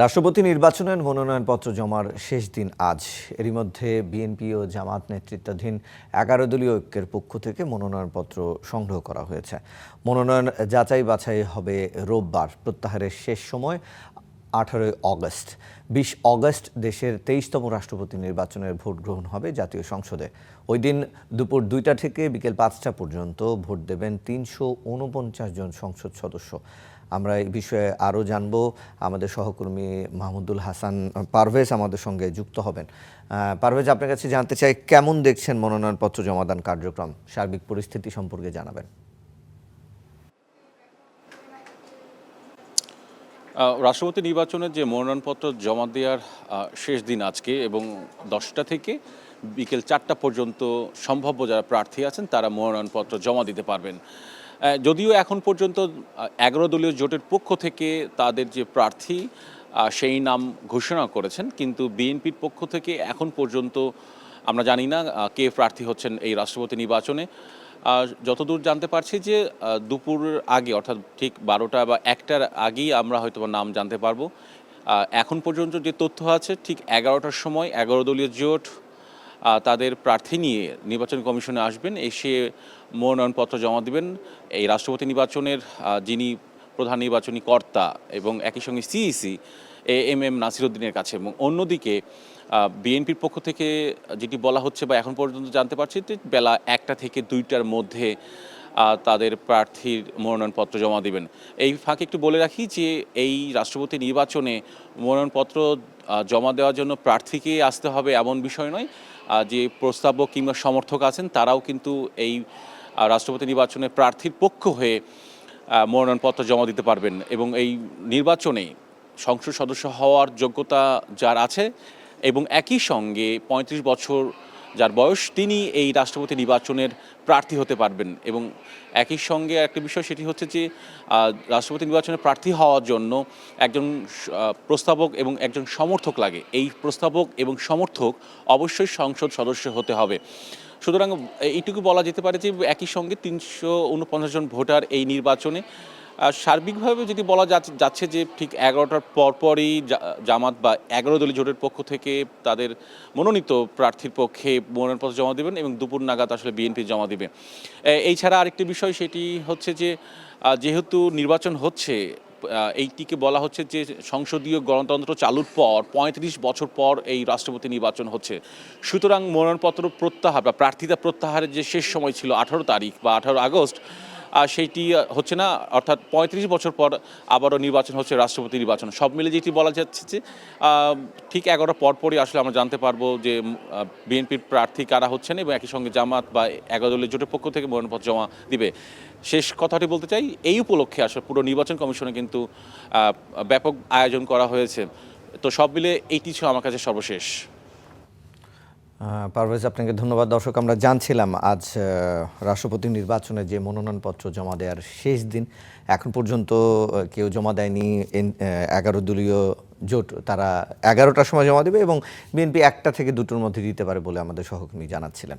রাষ্ট্রপতি নির্বাচনের মনোনয়নপত্র জমার শেষ দিন আজ। এরই মধ্যে বিএনপি ও জামাত নেতৃত্বাধীন ১১ দলীয় ঐক্যের পক্ষ থেকে মনোনয়নপত্র সংগ্রহ করা হয়েছে। মনোনয়ন যাচাই বাছাই হবে রোববার। প্রত্যাহারের শেষ সময় ১৮ অগস্ট। ২০ অগস্ট দেশের ২৩তম রাষ্ট্রপতি নির্বাচনের ভোট গ্রহণ হবে জাতীয় সংসদে। ওই দিন দুপুর ২টা থেকে বিকেল ৫টা পর্যন্ত ভোট দেবেন ৩৪৯ জন সংসদ সদস্য। আমরা এই বিষয়ে আরও জানব। আমাদের সহকর্মী মাহমুদুল হাসান পারভেজ আমাদের সঙ্গে যুক্ত হবেন। পারভেজ, আপনার কাছে জানতে চাই, কেমন দেখছেন মনোনয়নপত্র জমাদান কার্যক্রম? সার্বিক পরিস্থিতি সম্পর্কে জানাবেন। রাষ্ট্রপতি নির্বাচনের যে মনোনয়নপত্র জমা দেওয়ার শেষ দিন আজকে, এবং 10টা থেকে বিকেল 4টা পর্যন্ত সম্ভাব্য যারা প্রার্থী আছেন তারা মনোনয়নপত্র জমা দিতে পারবেন। যদিও এখন পর্যন্ত 11 দলীয় জোটের পক্ষ থেকে তাদের যে প্রার্থী সেই নাম ঘোষণা করেছেন, কিন্তু বিএনপির পক্ষ থেকে এখন পর্যন্ত আমরা জানি না কে প্রার্থী হচ্ছেন এই রাষ্ট্রপতি নির্বাচনে। যতদূর জানতে পারছি যে দুপুর আগে, অর্থাৎ ঠিক 12টা বা 1টার আগেই আমরা হয়তো নাম জানতে পারবো। এখন পর্যন্ত যে তথ্য আছে, ঠিক 11টার সময় 11 দলীয় জোট তাদের প্রার্থী নিয়ে নির্বাচন কমিশনে আসবেন, এসে মনোনয়নপত্র জমা দেবেন এই রাষ্ট্রপতি নির্বাচনের যিনি প্রধান নির্বাচনী কর্তা এবং একই সঙ্গে সিইসি এম নাসিরউদ্দিনের কাছে। এবং অন্যদিকে বিএনপির পক্ষ থেকে যেটি বলা হচ্ছে বা এখন পর্যন্ত জানতে পারছি যে বেলা 1টা থেকে 2টার মধ্যে তাদের প্রার্থীর মনোনয়নপত্র জমা দেবেন। এই ফাঁকে একটু বলে রাখি যে এই রাষ্ট্রপতি নির্বাচনে মনোনয়নপত্র জমা দেওয়ার জন্য প্রার্থীকে আসতে হবে এমন বিষয় নয়। যে প্রস্তাবক কিংবা সমর্থক আছেন তারাও কিন্তু এই রাষ্ট্রপতি নির্বাচনে প্রার্থীর পক্ষ হয়ে মনোনয়নপত্র জমা দিতে পারবেন। এবং এই নির্বাচনে সংসদ সদস্য হওয়ার যোগ্যতা যার আছে এবং একই সঙ্গে ৩৫ বছর যার বয়স, তিনি এই রাষ্ট্রপতি নির্বাচনের প্রার্থী হতে পারবেন। এবং একই সঙ্গে একটা বিষয়, সেটি হচ্ছে যে রাষ্ট্রপতি নির্বাচনে প্রার্থী হওয়ার জন্য একজন প্রস্তাবক এবং একজন সমর্থক লাগে। এই প্রস্তাবক এবং সমর্থক অবশ্যই সংসদ সদস্য হতে হবে। সুতরাং এইটুকু বলা যেতে পারে যে একই সঙ্গে ৩৪৯ জন ভোটার এই নির্বাচনে। সার্বিকভাবে যদি বলা যাচ্ছে যে ঠিক 11টার পরপরই জামাত বা 11 দলীয় জোটের পক্ষ থেকে তাদের মনোনীত প্রার্থীর পক্ষে মনোনয়নপত্র জমা দেবেন এবং দুপুর নাগাদ আসলে বিএনপি জমা দেবে। এই ছাড়া আরেকটি বিষয়, সেটি হচ্ছে যে যেহেতু নির্বাচন হচ্ছে, এইটিকে বলা হচ্ছে যে সংসদীয় গণতন্ত্র চালুর পর ৩৫ বছর পর এই রাষ্ট্রপতি নির্বাচন হচ্ছে। সুতরাং মনোনয়নপত্র প্রত্যাহার বা প্রার্থিতা প্রত্যাহারের যে শেষ সময় ছিল 18 তারিখ বা 18 আগস্ট, সেইটি হচ্ছে না। অর্থাৎ ৩৫ বছর পর আবারও নির্বাচন হচ্ছে, রাষ্ট্রপতি নির্বাচন। সব মিলে যেটি বলা যাচ্ছে যে ঠিক 11 পরপরই আসলে আমরা জানতে পারবো যে বিএনপির প্রার্থী কারা হচ্ছেন এবং একই সঙ্গে জামাত বা 11 দলীয় জোটের পক্ষ থেকে মনোনয়নপত্র জমা দিবে। শেষ কথাটি বলতে চাই, এই উপলক্ষে আসলে পুরো নির্বাচন কমিশনে কিন্তু ব্যাপক আয়োজন করা হয়েছে। তো সব মিলে এইটি ছিল আমার কাছে সর্বশেষ। পারভেজ, আপনাকে ধন্যবাদ। দর্শক, আমরা জানছিলাম আজ রাষ্ট্রপতি নির্বাচনে যে মনোনয়নপত্র জমা দেওয়ার শেষ দিন, এখন পর্যন্ত কেউ জমা দেয়নি। 11 দলীয় জোট তারা 11টার সময় জমা দেবে এবং বিএনপি 1টা থেকে 2টোর মধ্যে দিতে পারে বলে আমাদের সহকর্মী জানাচ্ছিলেন।